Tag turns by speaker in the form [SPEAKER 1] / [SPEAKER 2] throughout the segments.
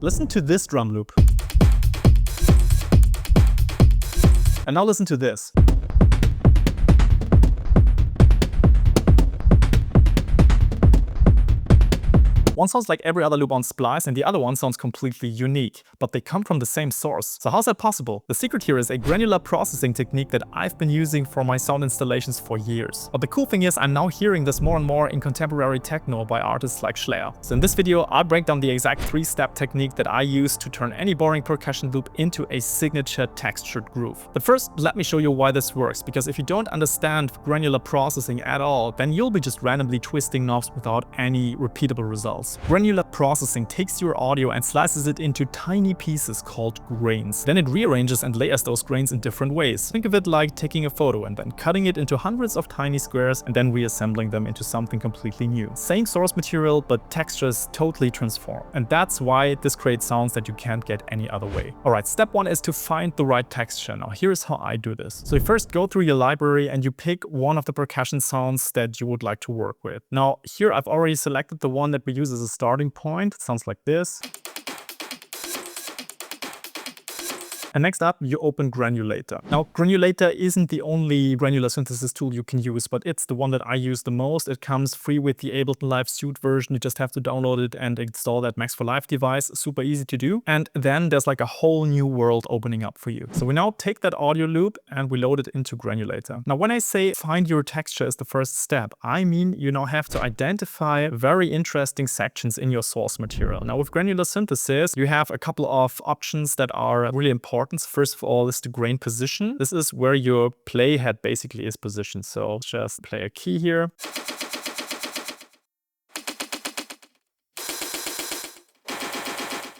[SPEAKER 1] Listen to this drum loop. And now listen to this. One sounds like every other loop on Splice and the other one sounds completely unique, but they come from the same source. So how's that possible? The secret here is a granular processing technique that I've been using for my sound installations for years. But the cool thing is I'm now hearing this more and more in contemporary techno by artists like Schlayer. So in this video, I'll break down the exact 3-step technique that I use to turn any boring percussion loop into a signature textured groove. But first, let me show you why this works, because if you don't understand granular processing at all, then you'll be just randomly twisting knobs without any repeatable results. Granular processing takes your audio and slices it into tiny pieces called grains. Then it rearranges and layers those grains in different ways. Think of it like taking a photo and then cutting it into hundreds of tiny squares and then reassembling them into something completely new. Same source material, but textures totally transform. And that's why this creates sounds that you can't get any other way. Alright, step 1 is to find the right texture. Now here's how I do this. So you first go through your library and you pick one of the percussion sounds that you would like to work with. Now here I've already selected the one that we use as a starting point. It sounds like this. And next up, you open Granulator. Now, Granulator isn't the only granular synthesis tool you can use, but it's the one that I use the most. It comes free with the Ableton Live Suite version. You just have to download it and install that Max for Live device. Super easy to do. And then there's like a whole new world opening up for you. So we now take that audio loop and we load it into Granulator. Now, when I say find your texture as the first step, I mean you now have to identify very interesting sections in your source material. Now, with granular synthesis, you have a couple of options that are really important. First of all is the grain position. This is where your playhead basically is positioned. So just play a key here.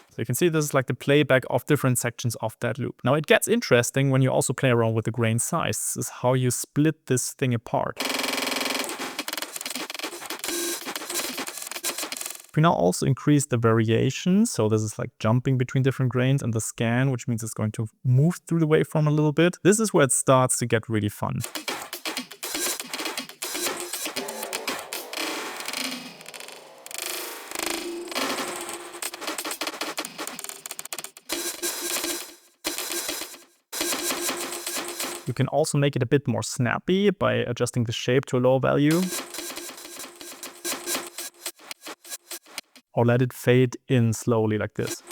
[SPEAKER 1] So you can see this is like the playback of different sections of that loop. Now it gets interesting when you also play around with the grain size. This is how you split this thing apart. We now also increase the variation. So this is like jumping between different grains, and the scan, which means it's going to move through the waveform a little bit. This is where it starts to get really fun. You can also make it a bit more snappy by adjusting the shape to a lower value. Or let it fade in slowly like this.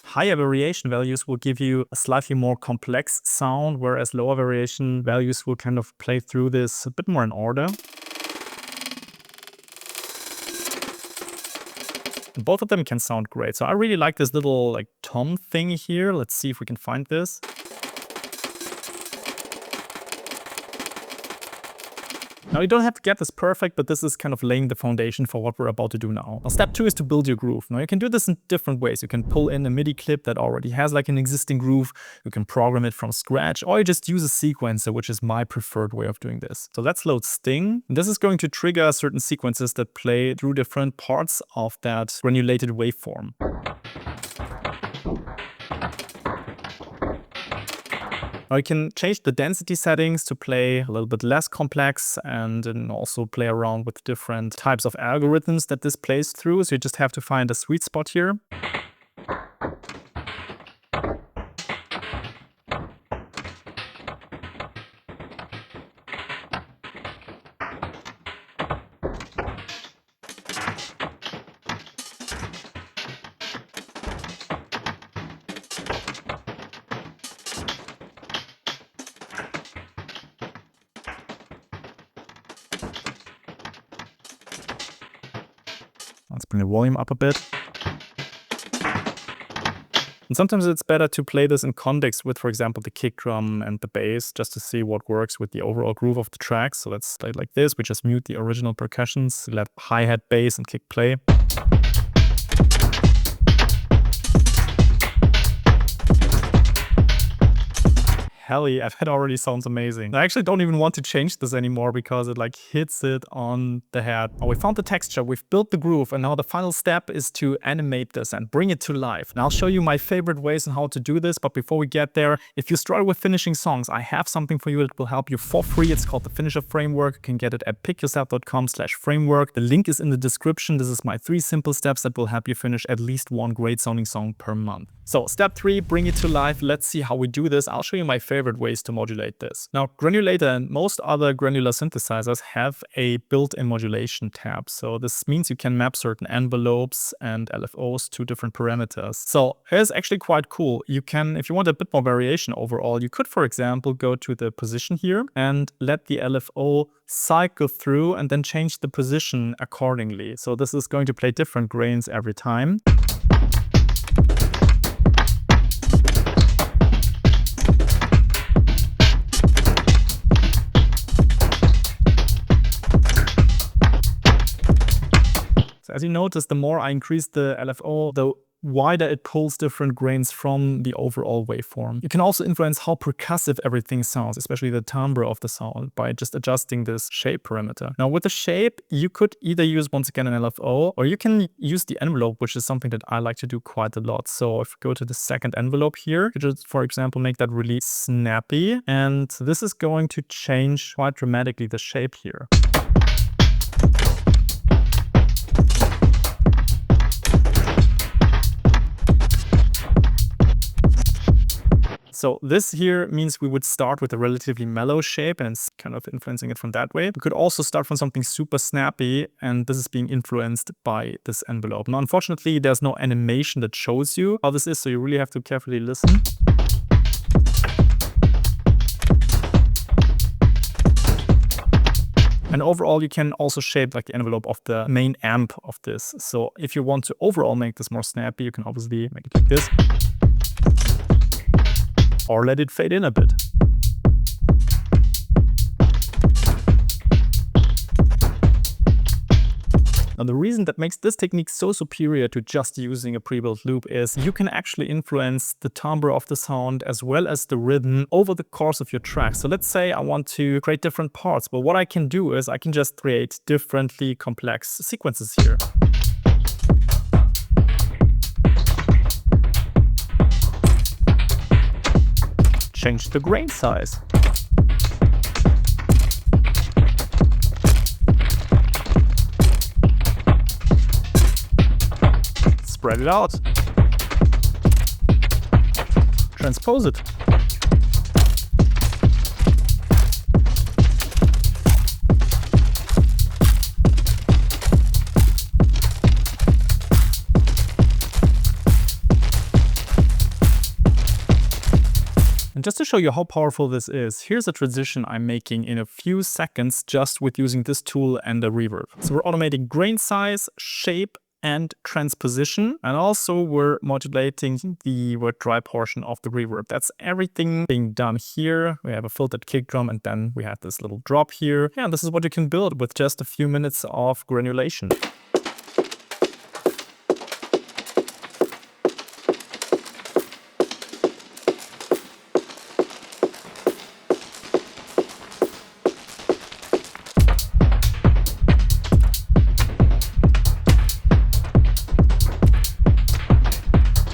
[SPEAKER 1] Higher variation values will give you a slightly more complex sound, whereas lower variation values will kind of play through this a bit more in order. Both of them can sound great. So I really like this little like tom thing here. Let's see if we can find this. Now you don't have to get this perfect, but this is kind of laying the foundation for what we're about to do now. Now step 2 is to build your groove. Now you can do this in different ways. You can pull in a MIDI clip that already has like an existing groove. You can program it from scratch, or you just use a sequencer, which is my preferred way of doing this. So let's load Sting. This is going to trigger certain sequences that play through different parts of that granulated waveform. Now you can change the density settings to play a little bit less complex, and then also play around with different types of algorithms that this plays through. So you just have to find a sweet spot here. Let's bring the volume up a bit. And sometimes it's better to play this in context with, for example, the kick drum and the bass, just to see what works with the overall groove of the track. So let's play it like this. We just mute the original percussions, let hi-hat, bass, and kick play. heli, and that already sounds amazing. I actually don't even want to change this anymore because it like hits it on the head. Oh, we found the texture, we've built the groove, and now the final step is to animate this and bring it to life. And I'll show you my favorite ways on how to do this, but before we get there, if you struggle with finishing songs, I have something for you that will help you for free. It's called the Finisher Framework. You can get it at pickyourself.com/framework. The link is in the description. This is my 3 simple steps that will help you finish at least one great sounding song per month. So step 3, bring it to life. Let's see how we do this. I'll show you my favorite ways to modulate this. Now, Granulator and most other granular synthesizers have a built-in modulation tab. So this means you can map certain envelopes and LFOs to different parameters. So it's actually quite cool. You can, if you want a bit more variation overall, you could, for example, go to the position here and let the LFO cycle through and then change the position accordingly. So this is going to play different grains every time. As you notice, the more I increase the LFO, the wider it pulls different grains from the overall waveform. You can also influence how percussive everything sounds, especially the timbre of the sound, by just adjusting this shape parameter. Now with the shape, you could either use once again an LFO, or you can use the envelope, which is something that I like to do quite a lot. So if we go to the second envelope here, you could just, for example, make that really snappy. And this is going to change quite dramatically the shape here. So this here means we would start with a relatively mellow shape and it's kind of influencing it from that way. We could also start from something super snappy, and this is being influenced by this envelope. Now, unfortunately, there's no animation that shows you how this is, so you really have to carefully listen. And overall, you can also shape like the envelope of the main amp of this. So if you want to overall make this more snappy, you can obviously make it like this. Or let it fade in a bit. Now, the reason that makes this technique so superior to just using a pre-built loop is you can actually influence the timbre of the sound as well as the rhythm over the course of your track. So let's say I want to create different parts, but what I can do is I can just create differently complex sequences here. Change the grain size. Spread it out. Transpose it. And just to show you how powerful this is, here's a transition I'm making in a few seconds just with using this tool and a reverb. So we're automating grain size, shape, and transposition, and also we're modulating the word dry portion of the reverb. That's everything being done here. We have a filtered kick drum, and then we have this little drop here. Yeah, and this is what you can build with just a few minutes of granulation.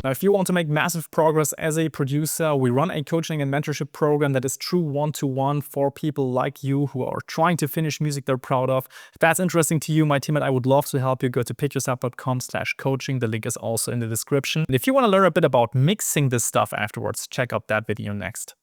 [SPEAKER 1] Now, if you want to make massive progress as a producer, we run a coaching and mentorship program that is true one-to-one for people like you who are trying to finish music they're proud of. If that's interesting to you, my team and I would love to help you. Go to pickyourself.com/coaching. The link is also in the description. And if you want to learn a bit about mixing this stuff afterwards, check out that video next.